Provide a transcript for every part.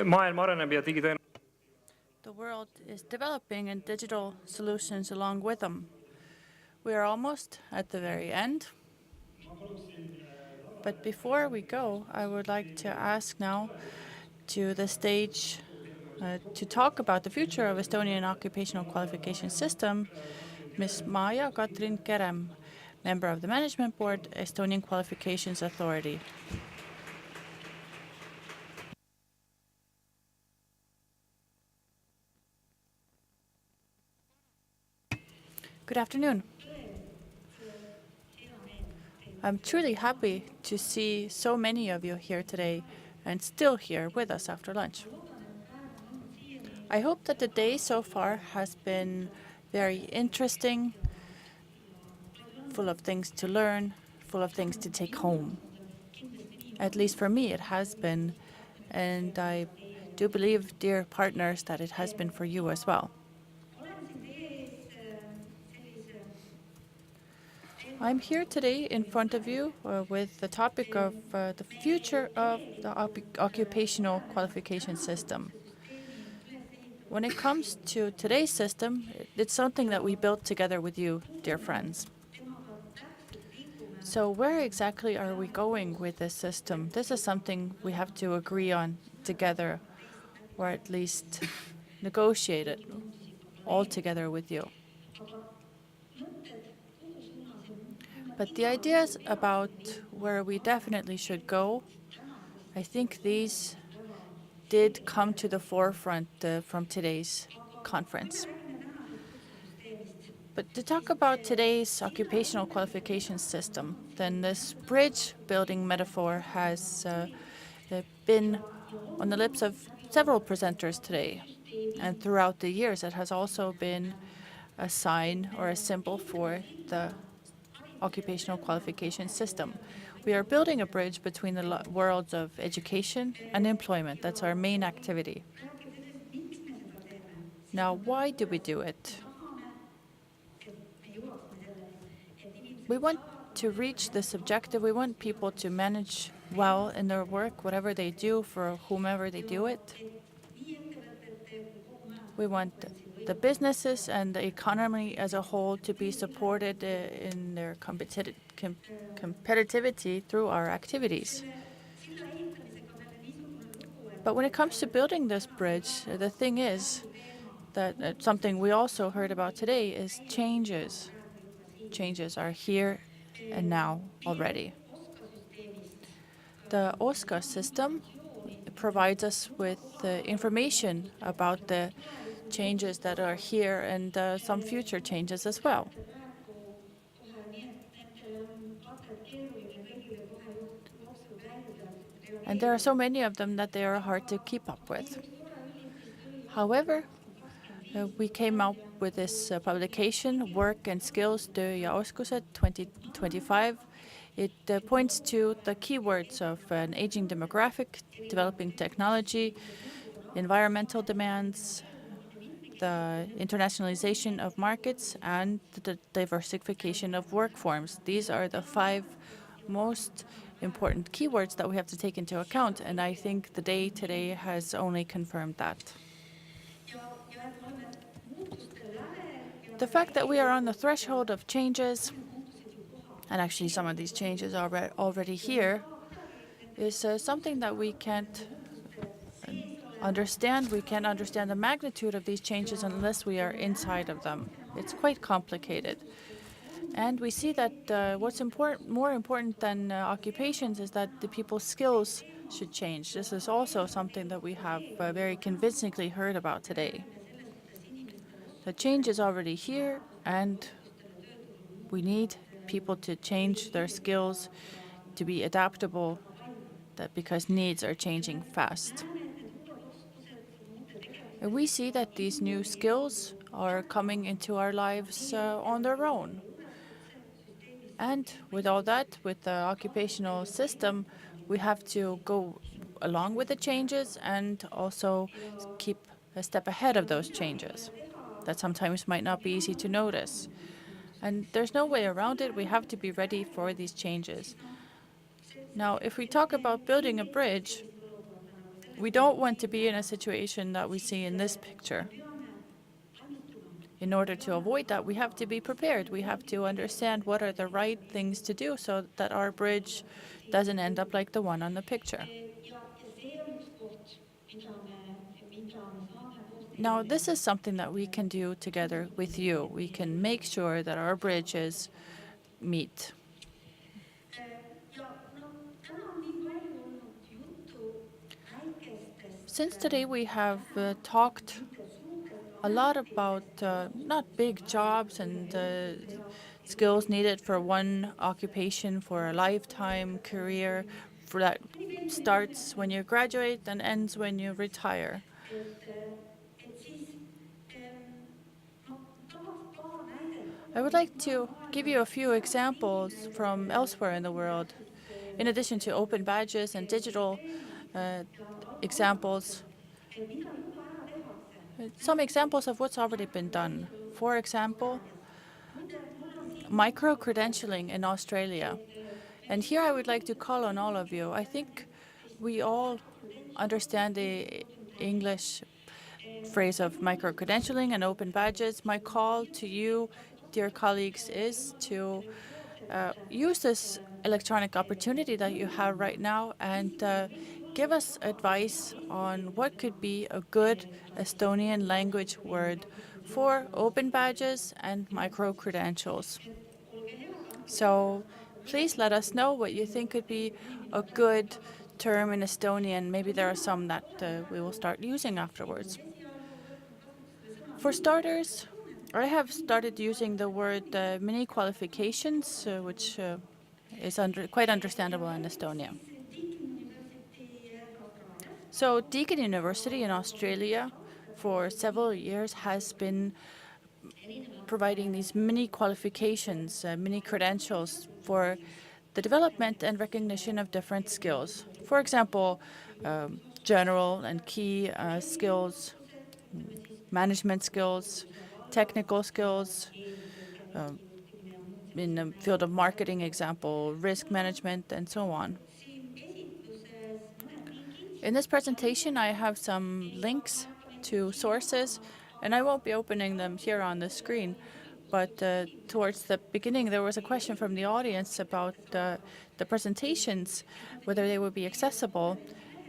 maailm areneb ja The world is developing and digital solutions along with them. We are almost at the very end. But before we go, I would like to ask now to the stage to talk about the future of Estonian Occupational Qualification System, Ms. Maaja-Katrin Kerem, member of the Management Board, Estonian Qualifications Authority. Good afternoon. I'm truly happy to see so many of you here today and still here with us after lunch. I hope that the day so far has been very interesting, full of things to learn, full of things to take home. At least for me, it has been, and I do believe, dear partners, that it has been for you as well. I'm here today in front of you with the topic of the future of the occupational qualification system. When it comes to today's system, it's something that we built together with you, dear friends. So where exactly are we going with this system? This is something we have to agree on together, or at least negotiate it all together with you. But the ideas about where we definitely should go, I think these did come to the forefront from today's conference. But to talk about today's occupational qualification system, then this bridge building metaphor has been on the lips of several presenters today. And throughout the years, it has also been a sign or a symbol for the occupational qualification system. We are building a bridge between the worlds of education and employment. That's our main activity. Now, why do we do it? We want to reach this objective. We want people to manage well in their work, whatever they do, for whomever they do it. We want the businesses and the economy as a whole to be supported in their competitivity through our activities. But when it comes to building this bridge, the thing is that something we also heard about today is changes. Changes are here and now already. The OSCA system provides us with information about the changes that are here and some future changes as well. And there are so many of them that they are hard to keep up with. However, we came out with this publication, Work and Skills, Töö ja oskused 2025. It points to the keywords of an aging demographic, developing technology, environmental demands, the internationalization of markets, and the diversification of work forms. These are the 5 most important keywords that we have to take into account, and I think the day today has only confirmed that. The fact that we are on the threshold of changes, and actually some of these changes are already here, is something that we can't understand. We can't understand the magnitude of these changes unless we are inside of them. It's quite complicated. And we see that what's more important than occupations is that the people's skills should change. This is also something that we have very convincingly heard about today. The change is already here, and we need people to change their skills, to be adaptable, because needs are changing fast. And we see that these new skills are coming into our lives on their own. And with all that, with the occupational system, we have to go along with the changes and also keep a step ahead of those changes. That sometimes might not be easy to notice. And there's no way around it. We have to be ready for these changes. Now, if we talk about building a bridge, We don't want to be in a situation that we see in this picture. In order to avoid that, we have to be prepared. We have to understand what are the right things to do so that our bridge doesn't end up like the one on the picture. Now, this is something that we can do together with you. We can make sure that our bridges meet. Since today we have talked a lot about not big jobs and skills needed for one occupation for a lifetime career for that starts when you graduate and ends when you retire. I would like to give you a few examples from elsewhere in the world. In addition to open badges and digital uh, examples, some examples of what's already been done. For example, micro-credentialing in Australia. And here I would like to call on all of you. I think we all understand the English phrase of micro-credentialing and open badges. My call to you, dear colleagues, is to use this electronic opportunity that you have right now and give us advice on what could be a good Estonian language word for open badges and micro-credentials. So please let us know what you think could be a good term in Estonian. Maybe there are some that we will start using afterwards. For starters, I have started using the word mini qualifications, which is quite understandable in Estonia. So Deakin University in Australia for several years has been providing these mini qualifications, mini credentials for the development and recognition of different skills. For example, general and key skills, management skills, technical skills, in the field of marketing, example, risk management, and so on. In this presentation, I have some links to sources, and I won't be opening them here on the screen. But towards the beginning, there was a question from the audience about the presentations, whether they would be accessible.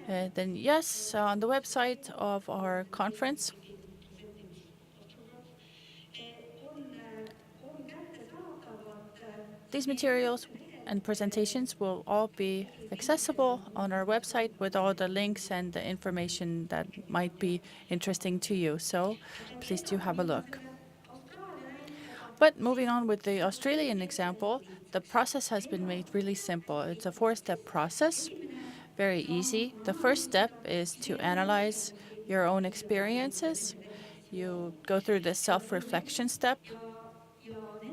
Then yes, on the website of our conference, these materials and presentations will all be accessible on our website with all the links and the information that might be interesting to you. So please do have a look. But moving on with the Australian example, the process has been made really simple. It's a 4-step process, very easy. The first step is to analyze your own experiences. You go through the self-reflection step.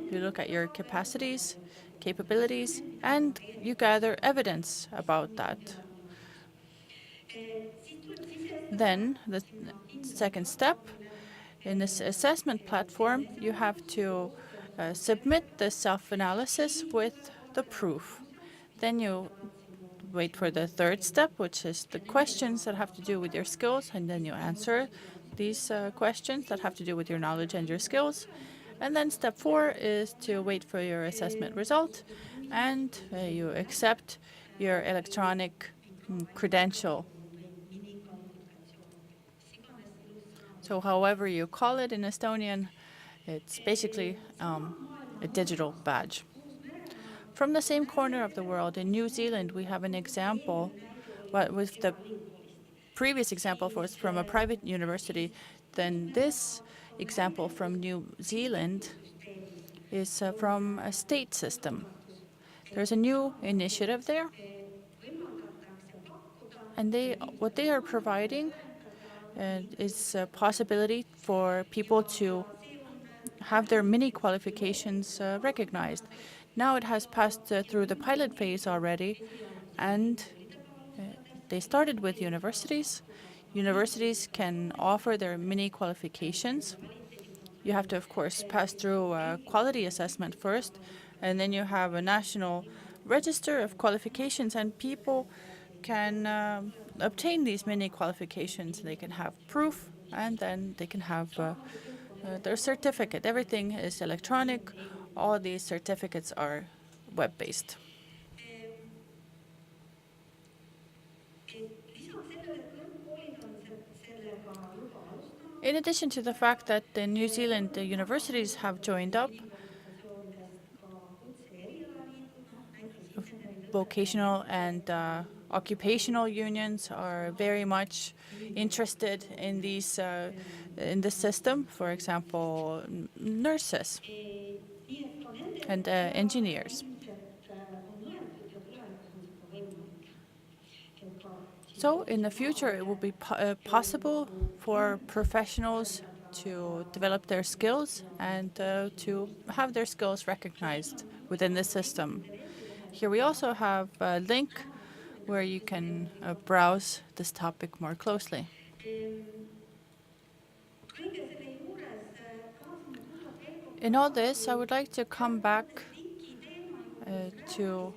You look at your capacities, capabilities, and you gather evidence about that. Then, the second step, in this assessment platform, you have to submit the self-analysis with the proof. Then you wait for the third step, which is the questions that have to do with your skills, and then you answer these questions that have to do with your knowledge and your skills. And then step 4 is to wait for your assessment result, and you accept your electronic credential. So however you call it in Estonian, it's basically a digital badge. From the same corner of the world, in New Zealand, we have an example. With the previous example was from a private university, then this example from New Zealand is from a state system. There's a new initiative there, and what they are providing is a possibility for people to have their mini qualifications recognized. Now it has passed through the pilot phase already, and they started with universities. Universities can offer their mini qualifications. You have to, of course, pass through a quality assessment first, and then you have a national register of qualifications, and people can obtain these mini qualifications, they can have proof, and then they can have their certificate. Everything is electronic. All these certificates are web-based. In addition to the fact that the New Zealand universities have joined up, vocational and occupational unions are very much interested in these in this system. For example, nurses and engineers. So in the future, it will be possible for professionals to develop their skills and to have their skills recognized within the system. Here we also have a link where you can browse this topic more closely. In all this, I would like to come back to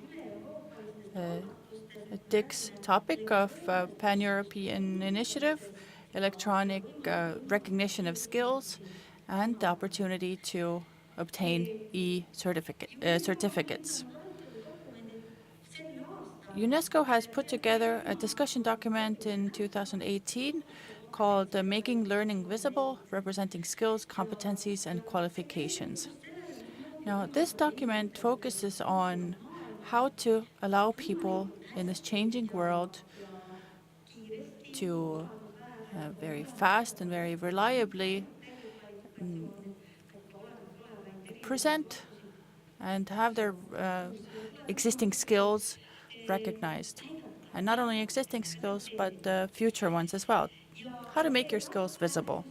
Dick's topic of pan-European initiative, electronic recognition of skills, and the opportunity to obtain certificates. UNESCO has put together a discussion document in 2018 called Making Learning Visible, Representing Skills, Competencies, and Qualifications. Now, this document focuses on how to allow people in this changing world to very fast and very reliably present and have their existing skills recognized. And not only existing skills, but future ones as well. How to make your skills visible.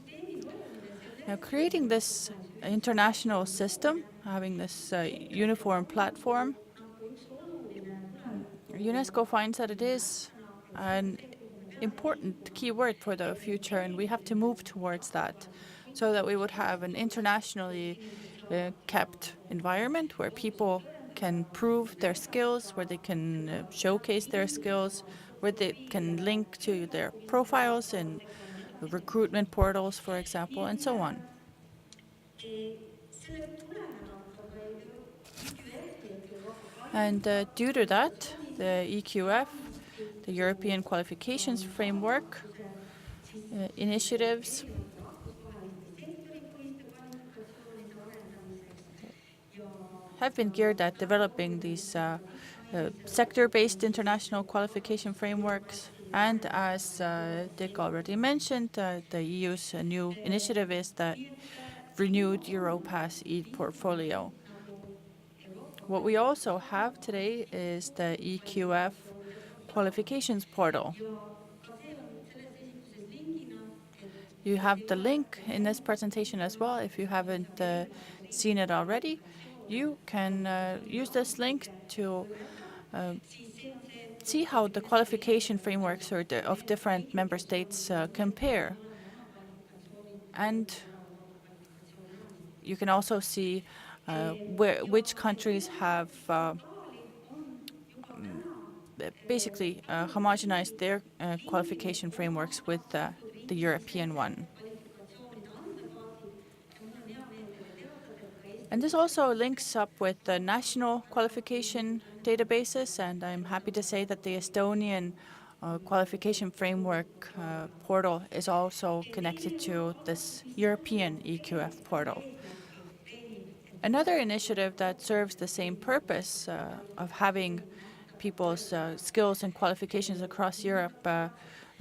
Now, creating this international system, having this uniform platform, UNESCO finds that it is an important key word for the future, and we have to move towards that so that we would have an internationally kept environment where people can prove their skills, where they can showcase their skills, where they can link to their profiles in recruitment portals, for example, and so on. And due to that, the EQF, the European Qualifications Framework, initiatives have been geared at developing these sector-based international qualification frameworks. And as Dick already mentioned, the EU's new initiative is the renewed Europass e-portfolio. What we also have today is the EQF qualifications portal. You have the link in this presentation as well. If you haven't seen it already, you can use this link to see how the qualification frameworks of different member states compare. And you can also see which countries have basically homogenized their qualification frameworks with the European one. And this also links up with the national qualification databases, and I'm happy to say that the Estonian qualification framework portal is also connected to this European EQF portal. Another initiative that serves the same purpose of having people's skills and qualifications across Europe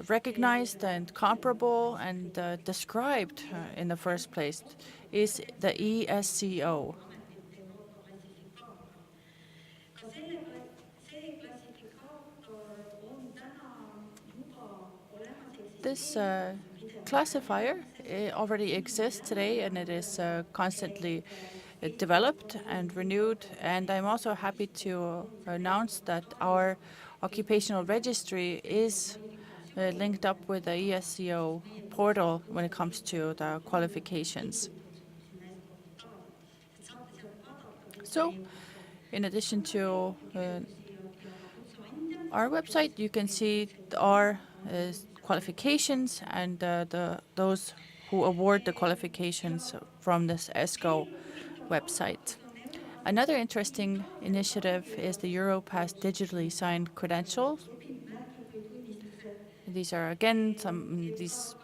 recognized and comparable and described in the first place is the ESCO. This classifier already exists today, and it is constantly developed and renewed. And I'm also happy to announce that our occupational registry is linked up with the ESCO portal when it comes to the qualifications. So, in addition to our website, you can see our qualifications and those who award the qualifications from this ESCO website. Another interesting initiative is the Europass digitally signed credentials. These are again some these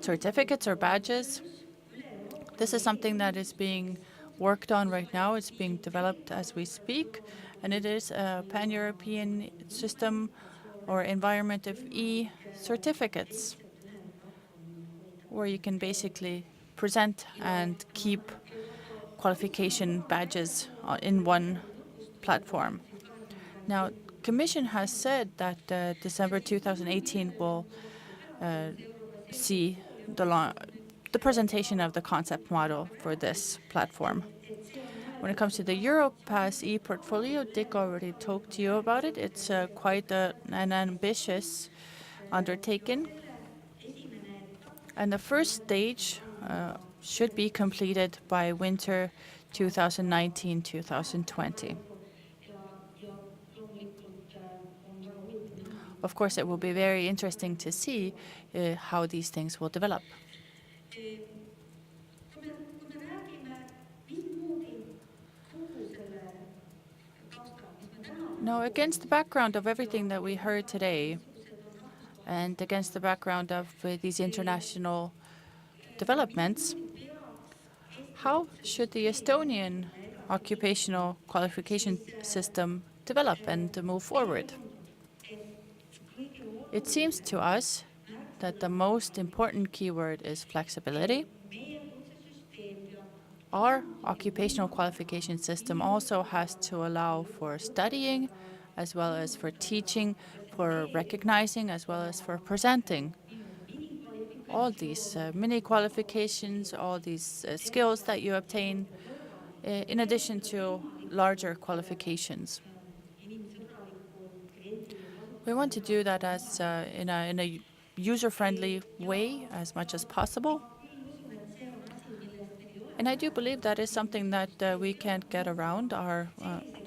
certificates or badges. This is something that is being worked on right now. It's being developed as we speak, and it is a pan-European system or environment of e-certificates, where you can basically present and keep qualification badges in one platform. Now, Commission has said that December 2018 will see the presentation of the concept model for this platform. When it comes to the Europass e-portfolio, Dick already talked to you about it. It's quite an ambitious undertaking. And the first stage should be completed by winter 2019-2020. Of course, it will be very interesting to see how these things will develop. Now, against the background of everything that we heard today, and against the background of these international developments, how should the Estonian occupational qualification system develop and move forward? It seems to us that the most important keyword is flexibility. Our occupational qualification system also has to allow for studying, as well as for teaching, for recognizing, as well as for presenting. All these mini qualifications, all these skills that you obtain, in addition to larger qualifications. We want to do that as in a user-friendly way as much as possible. And I do believe that is something that we can't get around. Our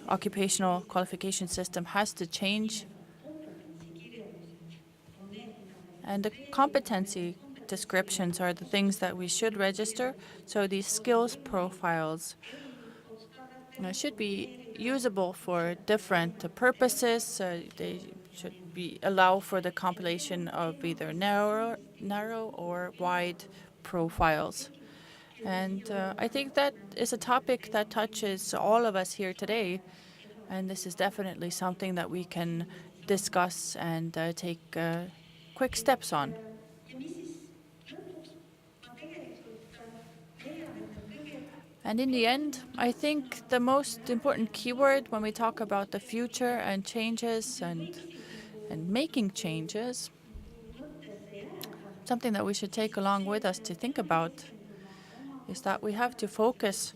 occupational qualification system has to change. And the competency descriptions are the things that we should register. So these skills profiles should be usable for different purposes. They should allow for the compilation of either narrow or wide profiles. And I think that is a topic that touches all of us here today. And this is definitely something that we can discuss and take quick steps on. And in the end, I think the most important keyword when we talk about the future and changes and making changes, something that we should take along with us to think about, is that we have to focus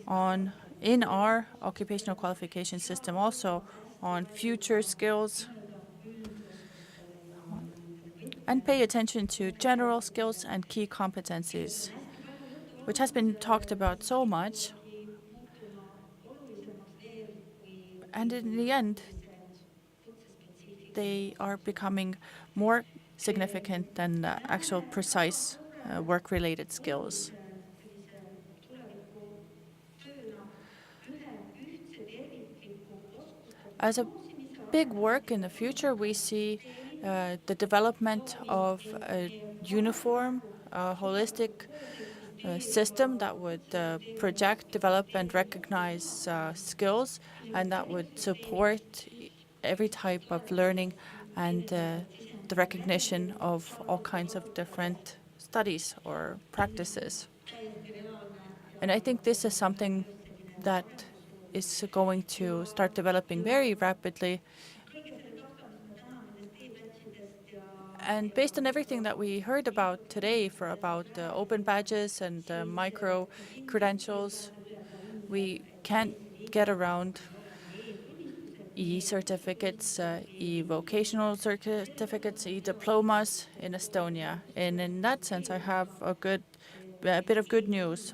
on, in our occupational qualification system, also on future skills and pay attention to general skills and key competencies, which has been talked about so much. And in the end, they are becoming more significant than the actual precise work-related skills. As a big work in the future, we see the development of a uniform, holistic system that would project, develop, and recognize skills, and that would support every type of learning and the recognition of all kinds of different studies or practices. And I think this is something that is going to start developing very rapidly. And based on everything that we heard about today about open badges and micro credentials, we can't get around e-certificates, e-vocational certificates, e-diplomas in Estonia. And in that sense, I have a bit of good news.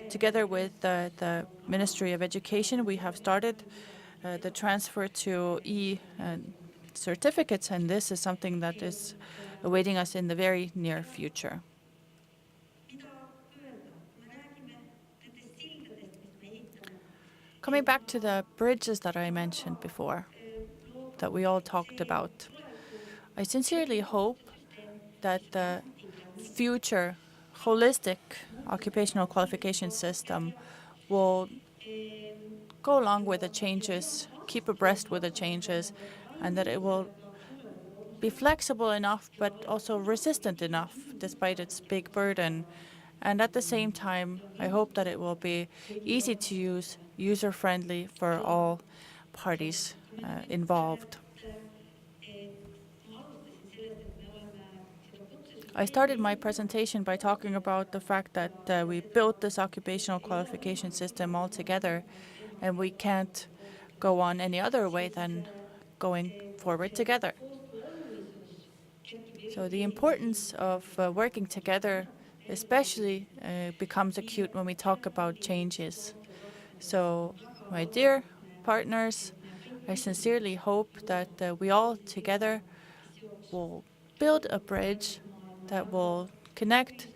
Together with the Ministry of Education, we have started the transfer to certificates, and this is something that is awaiting us in the very near future. Coming back to the bridges that I mentioned before, that we all talked about, I sincerely hope that the future holistic occupational qualification system will go along with the changes, keep abreast with the changes, and that it will be flexible enough but also resistant enough despite its big burden. And at the same time, I hope that it will be easy to use, user-friendly for all parties involved. I started my presentation by talking about the fact that we built this occupational qualification system all together, and we can't go on any other way than going forward together. So the importance of working together especially becomes acute when we talk about changes. So, my dear partners, I sincerely hope that we all together will build a bridge that will connect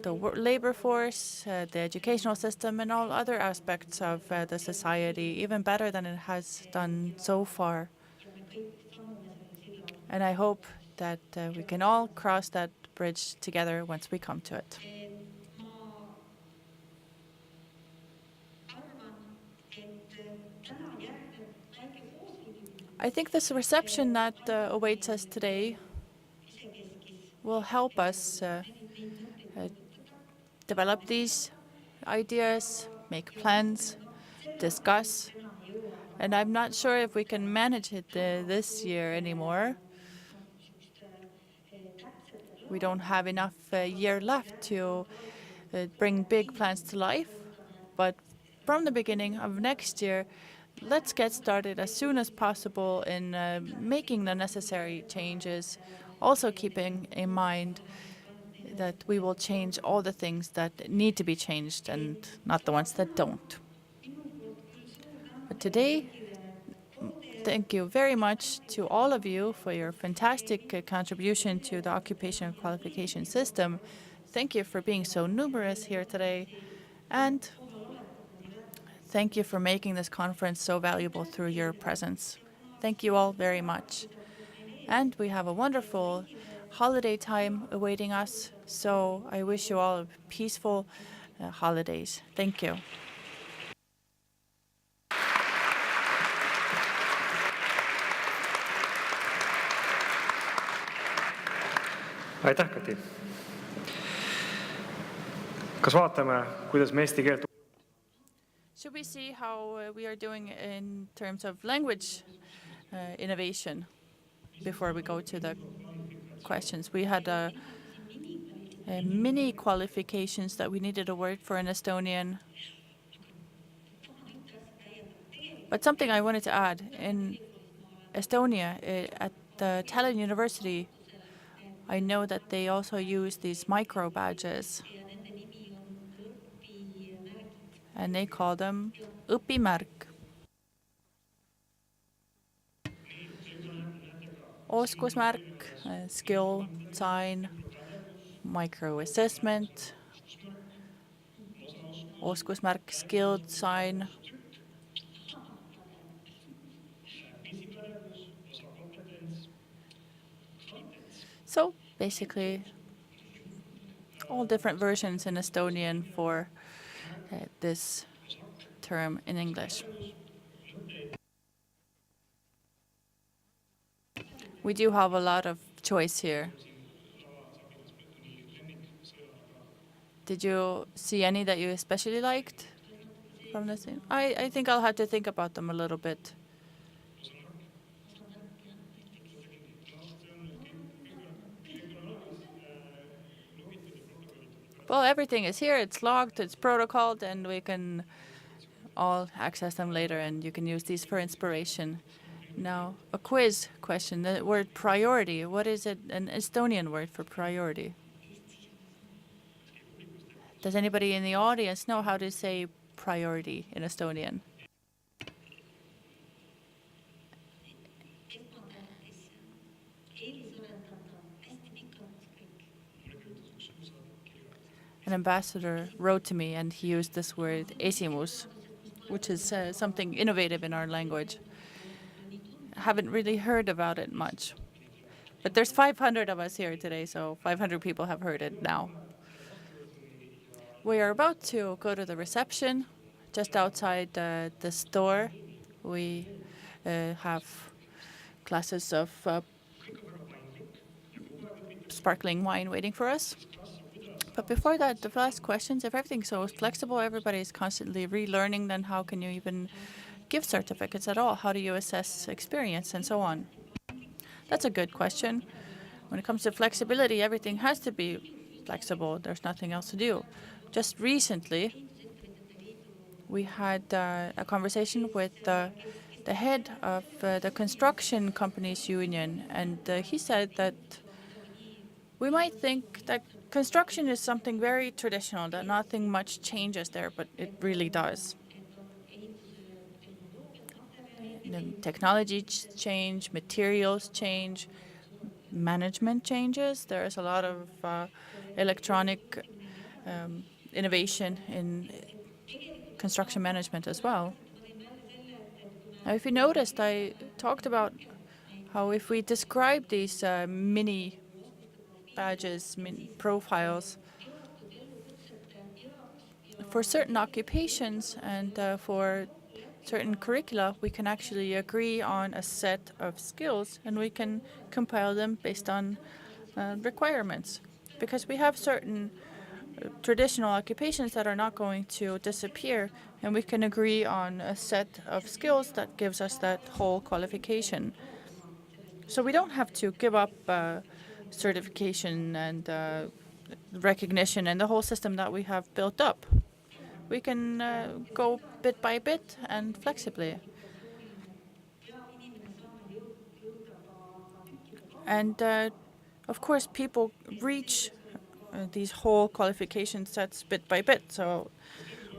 the labor force, the educational system, and all other aspects of the society even better than it has done so far. And I hope that we can all cross that bridge together once we come to it. I think this reception that awaits us today will help us uh, develop these ideas, make plans, discuss. And I'm not sure if we can manage it this year anymore. We don't have enough year left to bring big plans to life. But from the beginning of next year, let's get started as soon as possible in making the necessary changes, also keeping in mind that we will change all the things that need to be changed and not the ones that don't. But today, thank you very much to all of you for your fantastic contribution to the occupational qualification system. Thank you for being so numerous here today, and thank you for making this conference so valuable through your presence. Thank you all very much. And we have a wonderful holiday time awaiting us, so I wish you all peaceful holidays. Thank you. Aitäh, Kati. Kas vaatame, kuidas me eesti keelt... Should we see how we are doing in terms of language innovation before we go to the questions? We had mini qualifications that we needed a word for in Estonian. But something I wanted to add, in Estonia, at the Tallinn University, I know that they also use these micro badges, and they call them õpimärk. Oskusmärk, skill sign, micro assessment, oskusmärk, skill sign. So basically, all different versions in Estonian for this term in English. We do have a lot of choice here. Did you see any that you especially liked from this? I think I'll have to think about them a little bit. Well, everything is here. It's logged, it's protocoled, and we can all access them later, and you can use these for inspiration. Now, a quiz question. The word priority. What is it? An Estonian word for priority? Does anybody in the audience know how to say priority in Estonian? an ambassador wrote to me and he used this word esimus, which is something innovative in our language. I haven't really heard about it much. But there's 500 of us here today, so 500 people have heard it now. We are about to go to the reception just outside the store. We have glasses of sparkling wine waiting for us. But before that, the last questions, if everything's so flexible, everybody is constantly relearning, then how can you even give certificates at all? How do you assess experience and so on? That's a good question. When it comes to flexibility, everything has to be flexible. There's nothing else to do. Just recently, we had a conversation with the head of the construction companies union, and he said that we might think that construction is something very traditional, that nothing much changes there, but it really does. The technology change, materials change, management changes. There is a lot of electronic innovation in construction management as well. Now, if you noticed, I talked about how if we describe these mini badges, profiles, for certain occupations and for certain curricula, we can actually agree on a set of skills and we can compile them based on requirements. Because we have certain traditional occupations that are not going to disappear, and we can agree on a set of skills that gives us that whole qualification. So we don't have to give up certification and recognition and the whole system that we have built up. We can go bit by bit and flexibly. And of course, people reach these whole qualification sets bit by bit, so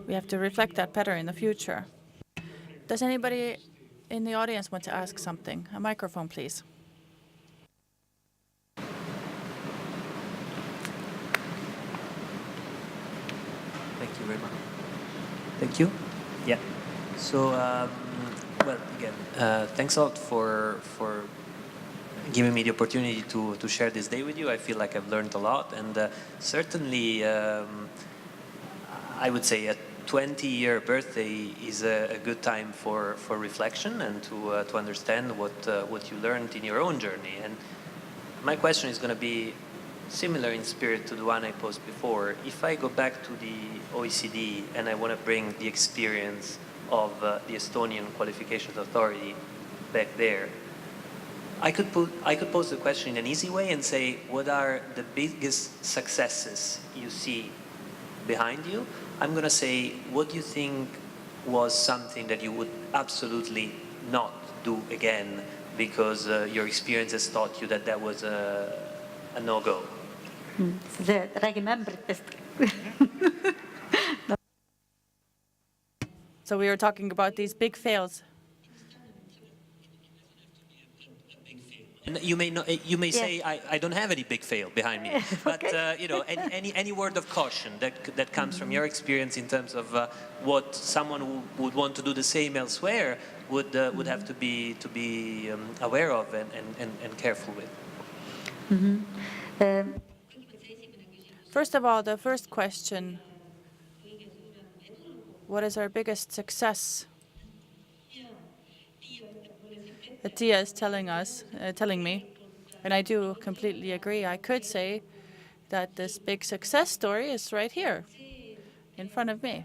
we have to reflect that better in the future. Does anybody in the audience want to ask something? A microphone, please. Thank you very much. Thank you. Yeah. So, well, again, thanks a lot for giving me the opportunity to share this day with you. I feel like I've learned a lot, and certainly, I would say a 20-year birthday is a good time for reflection and to understand what you learned in your own journey. And my question is going to be similar in spirit to the one I posed before. If I go back to the OECD and I want to bring the experience of the Estonian Qualifications Authority back there, I could pose the question in an easy way and say, what are the biggest successes you see behind you? I'm going to say, what do you think was something that you would absolutely not do again because your experience has taught you that was a no-go? Räägime ämbritest. So we were talking about these big fails. And you may say I don't have any big fail behind me, but you know, any word of caution that comes from your experience in terms of what someone who would want to do the same elsewhere would have to be aware of and careful with. Mm-hmm. First of all, the first question, what is our biggest success? Tia is telling me, and I do completely agree, I could say that this big success story is right here in front of me.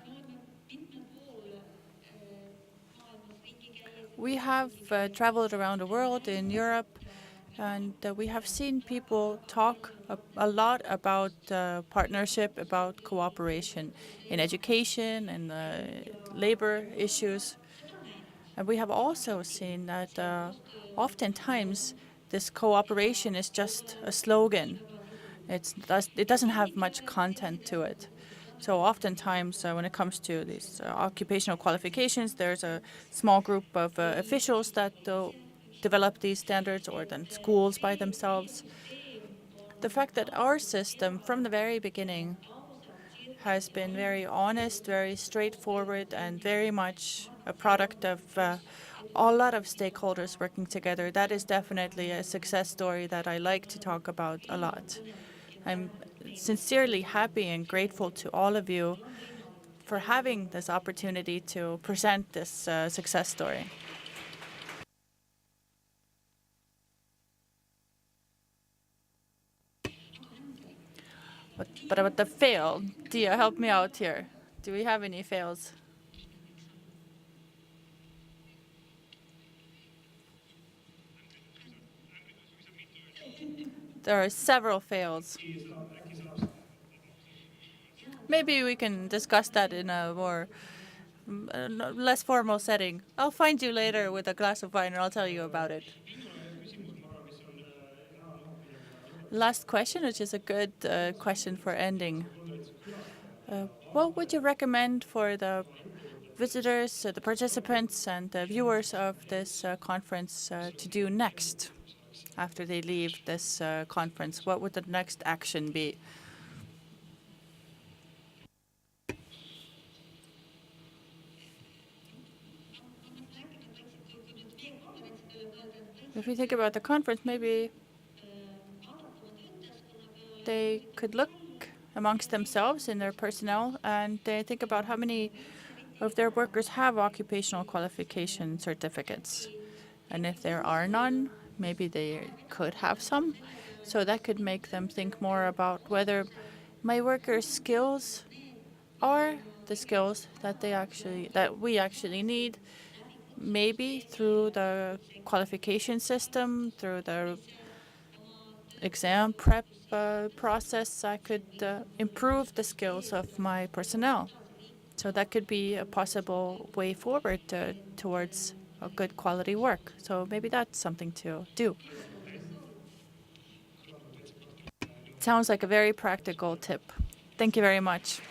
We have traveled around the world in Europe, and we have seen people talk a lot about partnership, about cooperation in education and labor issues. And we have also seen that oftentimes this cooperation is just a slogan. It doesn't have much content to it. So oftentimes when it comes to these occupational qualifications, there's a small group of officials that develop these standards, or then schools by themselves. The fact that our system from the very beginning has been very honest, very straightforward, and very much a product of a lot of stakeholders working together. That is definitely a success story that I like to talk about a lot. I'm sincerely happy and grateful to all of you for having this opportunity to present this success story. But about the fail, Dia, help me out here. Do we have any fails? There are several fails. Maybe we can discuss that in a more less formal setting. I'll find you later with a glass of wine and I'll tell you about it. Last question, which is a good question for ending. What would you recommend for the visitors, the participants, and the viewers of this conference to do next after they leave this conference? What would the next action be? If we think about the conference, maybe they could look amongst themselves in their personnel and they think about how many of their workers have occupational qualification certificates. And if there are none, maybe they could have some. So that could make them think more about whether my workers' skills are the skills that we actually need. Maybe through the qualification system, through the exam prep process, I could improve the skills of my personnel. So that could be a possible way forward towards a good quality work. So maybe that's something to do. Sounds like a very practical tip. Thank you very much.